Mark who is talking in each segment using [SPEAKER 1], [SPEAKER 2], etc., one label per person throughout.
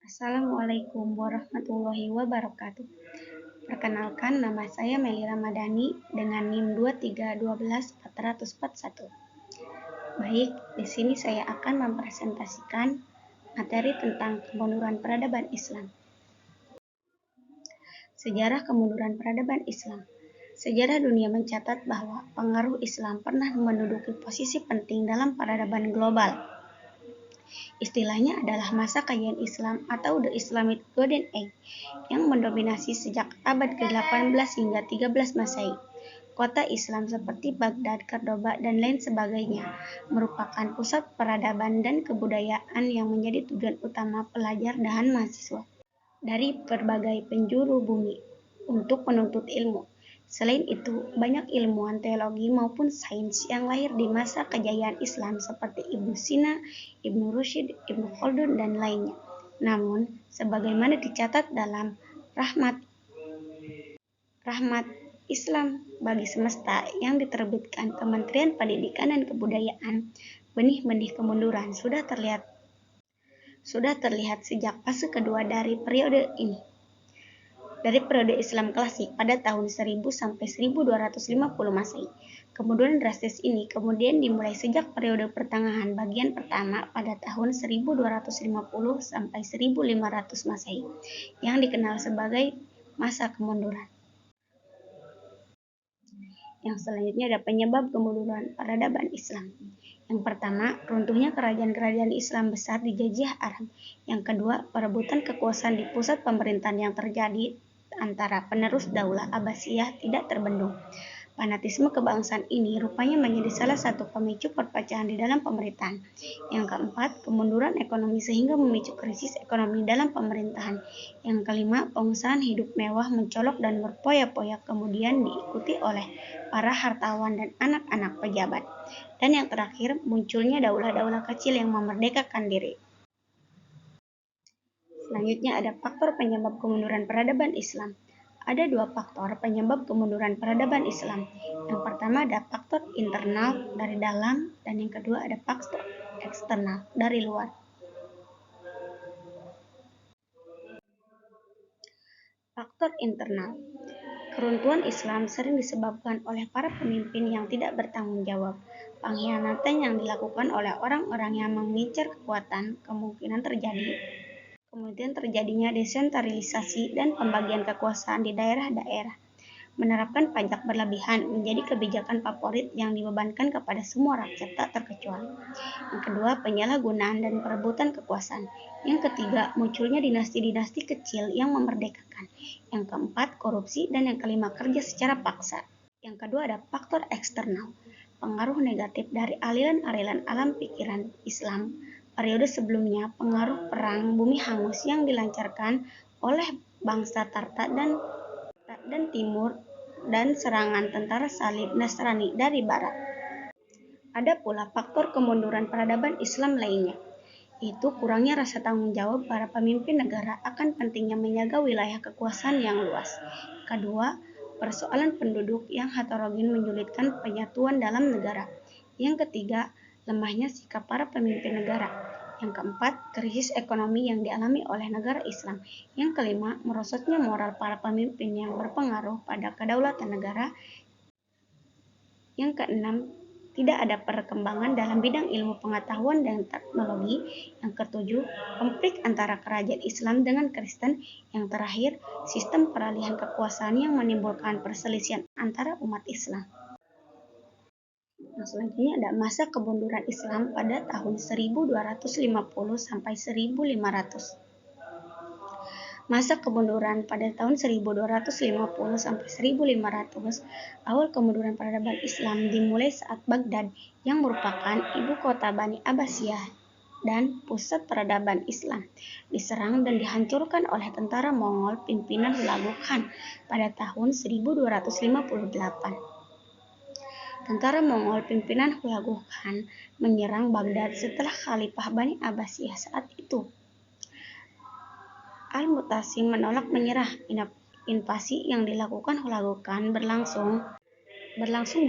[SPEAKER 1] Assalamualaikum warahmatullahi wabarakatuh. Perkenalkan, nama saya Meli Ramadhani dengan NIM 2312441. Baik, di sini saya akan mempresentasikan materi tentang kemunduran peradaban Islam. Sejarah kemunduran peradaban Islam. Sejarah dunia mencatat bahwa pengaruh Islam pernah menduduki posisi penting dalam peradaban global. Istilahnya adalah masa kajian Islam atau The Islamic Golden Age yang mendominasi sejak abad ke-18 hingga 13 Masehi. Kota Islam seperti Baghdad, Cordoba, dan lain sebagainya merupakan pusat peradaban dan kebudayaan yang menjadi tujuan utama pelajar dan mahasiswa dari berbagai penjuru bumi untuk menuntut ilmu. Selain itu, banyak ilmuwan teologi maupun sains yang lahir di masa kejayaan Islam seperti Ibnu Sina, Ibnu Rushd, Ibnu Khaldun, dan lainnya. Namun, sebagaimana dicatat dalam Rahmat Islam bagi Semesta yang diterbitkan Kementerian Pendidikan dan Kebudayaan, benih-benih kemunduran sudah terlihat sejak fase kedua dari periode ini. Dari periode Islam klasik pada tahun 1000 sampai 1250 Masehi. Kemunduran drastis ini kemudian dimulai sejak periode pertengahan bagian pertama pada tahun 1250 sampai 1500 Masehi, yang dikenal sebagai masa kemunduran. Yang selanjutnya ada penyebab kemunduran peradaban Islam. Yang pertama, runtuhnya kerajaan-kerajaan Islam besar di Jazirah Arab. Yang kedua, perebutan kekuasaan di pusat pemerintahan yang terjadi antara penerus Daulah Abbasiyah tidak terbendung. Fanatisme kebangsaan ini rupanya menjadi salah satu pemicu perpecahan di dalam pemerintahan. Yang keempat, kemunduran ekonomi sehingga memicu krisis ekonomi dalam pemerintahan. Yang kelima, pengusahaan hidup mewah mencolok dan berpoya-poya kemudian diikuti oleh para hartawan dan anak-anak pejabat. Dan yang terakhir, munculnya daulah-daulah kecil yang memerdekakan diri. Selanjutnya ada faktor penyebab kemunduran peradaban Islam. Ada dua faktor penyebab kemunduran peradaban Islam. Yang pertama ada faktor internal dari dalam, dan yang kedua ada faktor eksternal dari luar. Faktor internal. Keruntuhan Islam sering disebabkan oleh para pemimpin yang tidak bertanggung jawab. Pengkhianatan yang dilakukan oleh orang-orang yang mengincar kekuatan kemudian terjadinya desentralisasi dan pembagian kekuasaan di daerah-daerah. Menerapkan pajak berlebihan menjadi kebijakan favorit yang dibebankan kepada semua rakyat tak terkecuali. Yang kedua, penyalahgunaan dan perebutan kekuasaan. Yang ketiga, munculnya dinasti-dinasti kecil yang memerdekakan. Yang keempat, korupsi. Dan yang kelima, kerja secara paksa. Yang kedua ada faktor eksternal. Pengaruh negatif dari aliran-aliran alam pikiran Islam periode sebelumnya, pengaruh perang bumi hangus yang dilancarkan oleh bangsa Tarta dan Timur, dan serangan tentara salib Nasrani dari Barat. Ada pula faktor kemunduran peradaban Islam lainnya, yaitu kurangnya rasa tanggung jawab para pemimpin negara akan pentingnya menjaga wilayah kekuasaan yang luas. Kedua, persoalan penduduk yang heterogen menyulitkan penyatuan dalam negara. Yang ketiga, lemahnya sikap para pemimpin negara. Yang keempat, krisis ekonomi yang dialami oleh negara Islam. Yang kelima, merosotnya moral para pemimpin yang berpengaruh pada kedaulatan negara. Yang keenam, tidak ada perkembangan dalam bidang ilmu pengetahuan dan teknologi. Yang ketujuh, konflik antara kerajaan Islam dengan Kristen. Yang terakhir, sistem peralihan kekuasaan yang menimbulkan perselisihan antara umat Islam. Selanjutnya ada masa kemunduran Islam pada tahun 1250 sampai 1500. Masa kemunduran pada tahun 1250 sampai 1500, awal kemunduran peradaban Islam dimulai saat Baghdad, yang merupakan ibu kota Bani Abbasiyah dan pusat peradaban Islam, diserang dan dihancurkan oleh tentara Mongol pimpinan Hulagu Khan pada tahun 1258. Tentara Mongol pimpinan Hulagu Khan menyerang Baghdad setelah Khalifah Bani Abbasiyah saat itu, Al-Mutasim, menolak menyerah. Invasi yang dilakukan Hulagu Khan berlangsung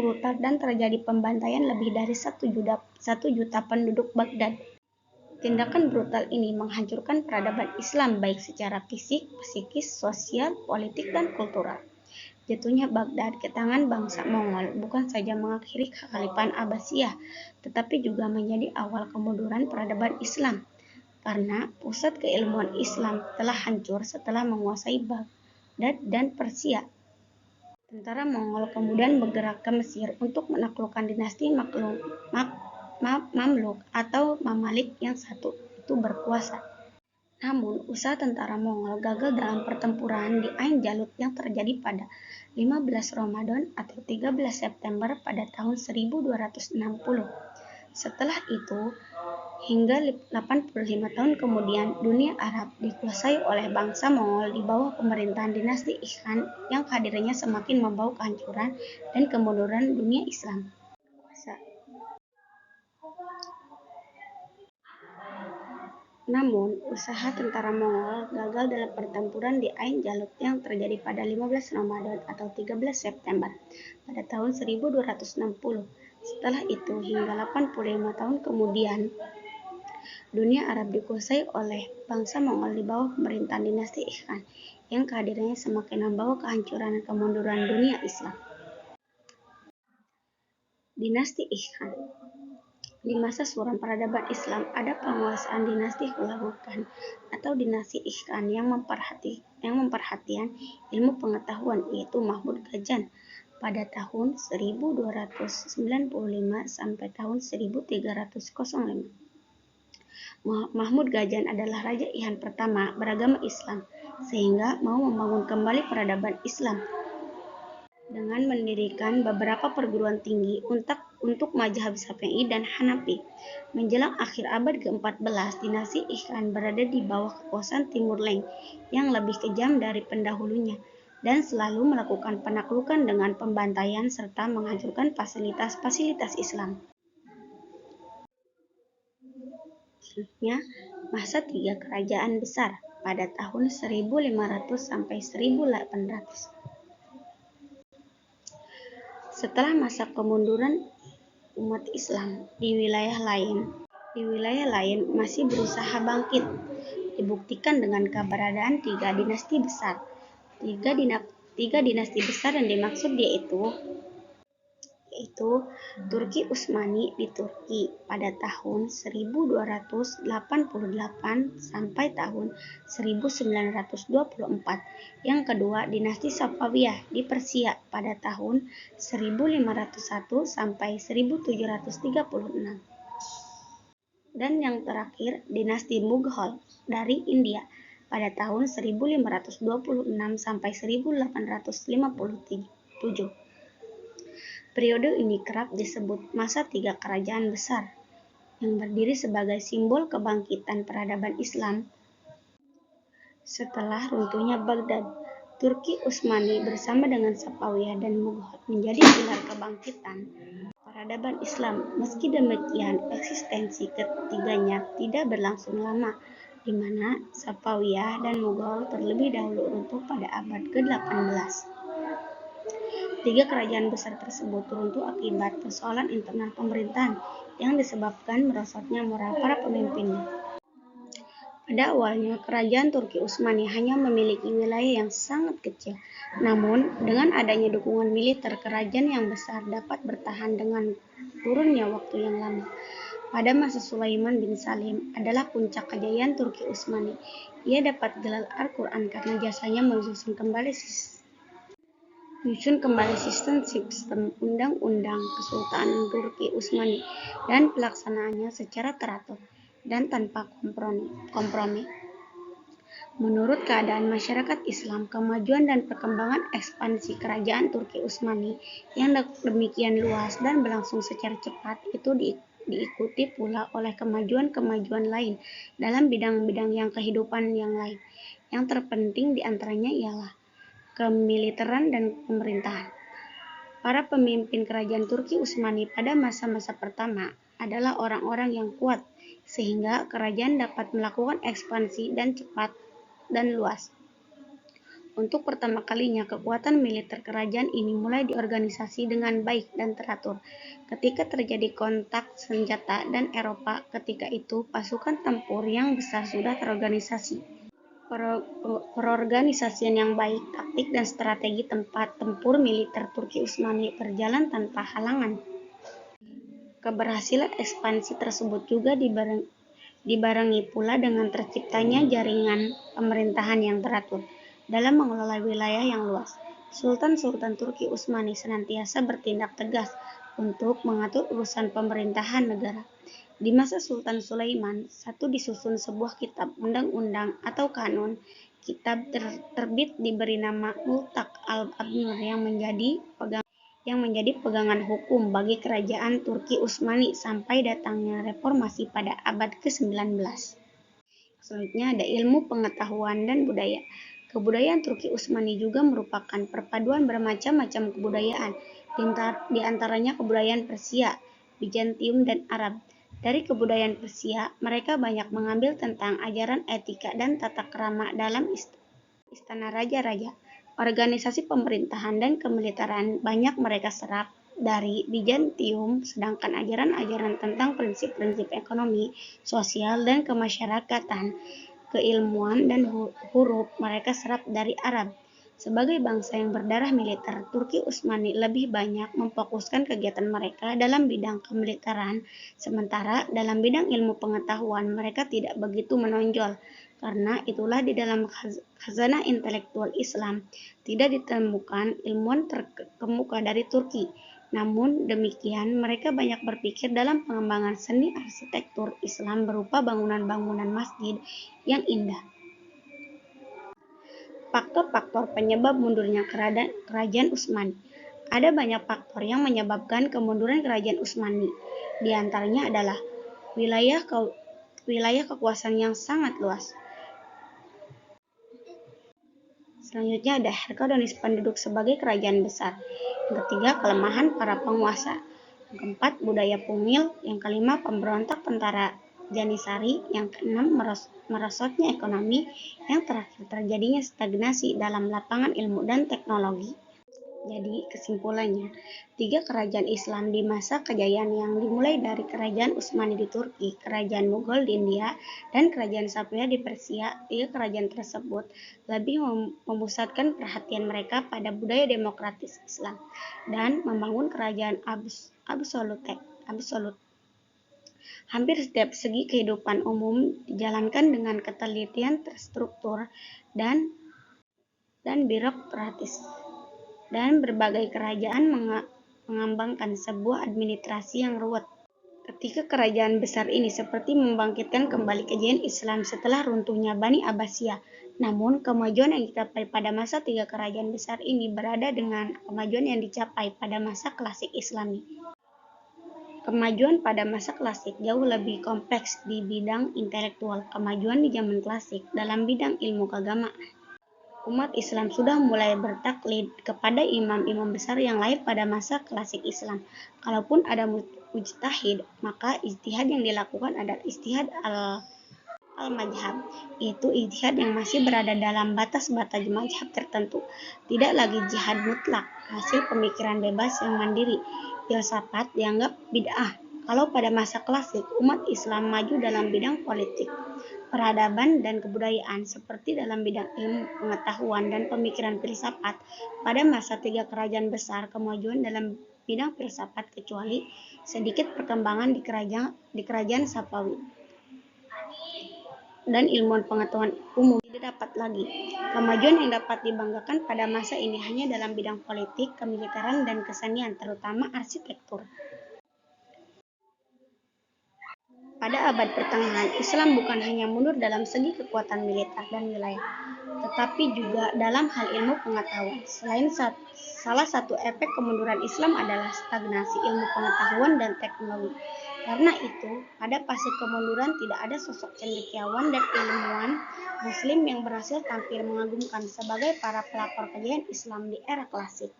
[SPEAKER 1] brutal dan terjadi pembantaian lebih dari 1 juta penduduk Baghdad. Tindakan brutal ini menghancurkan peradaban Islam baik secara fisik, psikis, sosial, politik, dan kultural. Jatuhnya Baghdad ke tangan bangsa Mongol bukan saja mengakhiri kekhalifahan Abbasiyah, tetapi juga menjadi awal kemunduran peradaban Islam, karena pusat keilmuan Islam telah hancur setelah menguasai Baghdad dan Persia. Tentara Mongol kemudian bergerak ke Mesir untuk menaklukkan dinasti Mamluk atau Mamalik yang satu itu berkuasa. Namun, usaha tentara Mongol gagal dalam pertempuran di Ain Jalut yang terjadi pada 15 Ramadan atau 13 September pada tahun 1260. Setelah itu, hingga 85 tahun kemudian, dunia Arab dikuasai oleh bangsa Mongol di bawah pemerintahan dinasti Ikhan yang kehadirannya semakin membawa kehancuran dan kemunduran dunia Islam. Namun, usaha tentara Mongol gagal dalam pertempuran di Ain Jalut yang terjadi pada 15 Ramadan atau 13 September pada tahun 1260. Setelah itu, hingga 85 tahun kemudian, dunia Arab dikuasai oleh bangsa Mongol di bawah pemerintahan dinasti Ikhan yang kehadirannya semakin membawa kehancuran dan kemunduran dunia Islam. Dinasti Ikhan. Di masa suram peradaban Islam, ada penguasaan dinasti Hulagu Khan atau dinasti Ikhan yang memperhatikan ilmu pengetahuan, yaitu Mahmud Gajan pada tahun 1295 sampai tahun 1305. Mahmud Gajan adalah Raja Ihan pertama beragama Islam, sehingga mau membangun kembali peradaban Islam dengan mendirikan beberapa perguruan tinggi untuk mazhab Syafi'i dan Hanafi. Menjelang akhir abad ke-14, dinasti Ikhan berada di bawah kekuasaan Timur Leng yang lebih kejam dari pendahulunya dan selalu melakukan penaklukan dengan pembantaian serta menghancurkan fasilitas-fasilitas Islam. Selanjutnya, masa tiga kerajaan besar pada tahun 1500 sampai 1800. Setelah masa kemunduran umat Islam di wilayah lain masih berusaha bangkit, dibuktikan dengan keberadaan tiga dinasti besar. Tiga dinasti besar yang dimaksud yaitu Turki Utsmani di Turki pada tahun 1288 sampai tahun 1924. Yang kedua, dinasti Safawiyah di Persia pada tahun 1501 sampai 1736. Dan yang terakhir, dinasti Mughal dari India pada tahun 1526 sampai 1857. Periode ini kerap disebut masa tiga kerajaan besar, yang berdiri sebagai simbol kebangkitan peradaban Islam. Setelah runtuhnya Baghdad, Turki Utsmani bersama dengan Safawiyah dan Mughal menjadi pilar kebangkitan peradaban Islam. Meski demikian, eksistensi ketiganya tidak berlangsung lama, di mana Safawiyah dan Mughal terlebih dahulu runtuh pada abad ke-18. Tiga kerajaan besar tersebut runtuh akibat persoalan internal pemerintahan yang disebabkan merosotnya moral para pemimpinnya. Pada awalnya, kerajaan Turki Utsmani hanya memiliki wilayah yang sangat kecil. Namun, dengan adanya dukungan militer, kerajaan yang besar dapat bertahan dengan turunnya waktu yang lama. Pada masa Sulaiman bin Salim adalah puncak kejayaan Turki Utsmani. Ia dapat gelar Al-Quran karena jasanya menyusun kembali sistem undang-undang Kesultanan Turki Utsmani dan pelaksanaannya secara teratur dan tanpa kompromi. Menurut keadaan masyarakat Islam, kemajuan dan perkembangan ekspansi kerajaan Turki Utsmani yang demikian luas dan berlangsung secara cepat itu diikuti pula oleh kemajuan-kemajuan lain dalam bidang-bidang yang kehidupan yang lain. Yang terpenting di antaranya ialah kemiliteran dan pemerintahan. Para pemimpin kerajaan Turki Utsmani pada masa-masa pertama adalah orang-orang yang kuat, sehingga kerajaan dapat melakukan ekspansi dan cepat dan luas. Untuk pertama kalinya, kekuatan militer kerajaan ini mulai diorganisasi dengan baik dan teratur. Ketika terjadi kontak senjata dan Eropa, ketika itu pasukan tempur yang besar sudah terorganisasi. Perorganisasian yang baik, taktik dan strategi tempat tempur militer Turki Utsmani berjalan tanpa halangan. Keberhasilan ekspansi tersebut juga dibarengi pula dengan terciptanya jaringan pemerintahan yang teratur dalam mengelola wilayah yang luas. Sultan-sultan Turki Utsmani senantiasa bertindak tegas untuk mengatur urusan pemerintahan negara. Di masa Sultan Sulaiman, disusun sebuah kitab undang-undang atau kanun. Kitab terbit diberi nama Multak al-Abnur yang menjadi pegangan hukum bagi kerajaan Turki Utsmani sampai datangnya reformasi pada abad ke-19. Selanjutnya ada ilmu pengetahuan dan budaya. Kebudayaan Turki Utsmani juga merupakan perpaduan bermacam-macam kebudayaan, di antaranya kebudayaan Persia, Bizantium, dan Arab. Dari kebudayaan Persia, mereka banyak mengambil tentang ajaran etika dan tata krama dalam istana raja-raja. Organisasi pemerintahan dan kemiliteran banyak mereka serap dari Bizantium, sedangkan ajaran-ajaran tentang prinsip-prinsip ekonomi, sosial, dan kemasyarakatan, keilmuan, dan huruf mereka serap dari Arab. Sebagai bangsa yang berdarah militer, Turki Utsmani lebih banyak memfokuskan kegiatan mereka dalam bidang kemiliteran, sementara dalam bidang ilmu pengetahuan mereka tidak begitu menonjol. Karena itulah di dalam khazanah intelektual Islam tidak ditemukan ilmuwan terkemuka dari Turki. Namun demikian, mereka banyak berpikir dalam pengembangan seni arsitektur Islam berupa bangunan-bangunan masjid yang indah. Faktor-faktor penyebab mundurnya kerajaan Utsmani. Ada banyak faktor yang menyebabkan kemunduran kerajaan Utsmani. Di antaranya adalah wilayah kekuasaan yang sangat luas. Selanjutnya ada heterogenis penduduk sebagai kerajaan besar. Yang ketiga, kelemahan para penguasa. Yang keempat, budaya pungil. Yang kelima, pemberontak tentara Janisari. Yang keenam, merosotnya ekonomi. Yang terakhir, terjadinya stagnasi dalam lapangan ilmu dan teknologi. Jadi kesimpulannya, 3 kerajaan Islam di masa kejayaan yang dimulai dari kerajaan Utsmani di Turki, kerajaan Mughal di India, dan kerajaan Safavid di Persia. 3 kerajaan tersebut lebih memusatkan perhatian mereka pada budaya demokratis Islam dan membangun kerajaan absolut. Hampir setiap segi kehidupan umum dijalankan dengan ketelitian terstruktur dan birokratis. Dan berbagai kerajaan mengembangkan sebuah administrasi yang ruwet. Ketika kerajaan besar ini seperti membangkitkan kembali kejayaan Islam setelah runtuhnya Bani Abbasiyah. Namun, kemajuan yang dicapai pada masa 3 kerajaan besar ini berada dengan kemajuan yang dicapai pada masa klasik Islami. Kemajuan pada masa klasik jauh lebih kompleks di bidang intelektual. Kemajuan di zaman klasik dalam bidang ilmu keagamaan. Umat Islam sudah mulai bertaklid kepada imam-imam besar yang lahir pada masa klasik Islam. Kalaupun ada mujtahid, maka ijtihad yang dilakukan adalah ijtihad al-madhhab, yaitu ijtihad yang masih berada dalam batas-batas madhhab tertentu. Tidak lagi jihad mutlak, hasil pemikiran bebas yang mandiri. Filsafat dianggap bid'ah. Kalau pada masa klasik, umat Islam maju dalam bidang politik, peradaban, dan kebudayaan, seperti dalam bidang ilmu pengetahuan dan pemikiran filsafat. Pada masa 3 kerajaan besar, kemajuan dalam bidang filsafat kecuali sedikit perkembangan di kerajaan Safavid dan ilmuwan pengetahuan umum tidak dapat lagi. Kemajuan yang dapat dibanggakan pada masa ini hanya dalam bidang politik, kemiliteran, dan kesenian, terutama arsitektur. Pada abad pertengahan, Islam bukan hanya mundur dalam segi kekuatan militer dan wilayah, tetapi juga dalam hal ilmu pengetahuan. Salah satu efek kemunduran Islam adalah stagnasi ilmu pengetahuan dan teknologi. Karena itu, pada fase kemunduran tidak ada sosok cendekiawan dan ilmuwan Muslim yang berhasil tampil mengagumkan sebagai para pelopor kejayaan Islam di era klasik.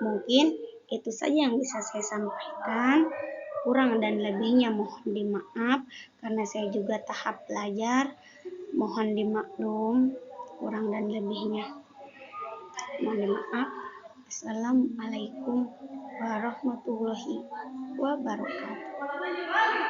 [SPEAKER 1] Mungkin itu saja yang bisa saya sampaikan. Kurang dan lebihnya mohon dimaaf karena saya juga tahap belajar. Mohon dimaklum kurang dan lebihnya. Mohon dimaaf. Assalamualaikum warahmatullahi wabarakatuh.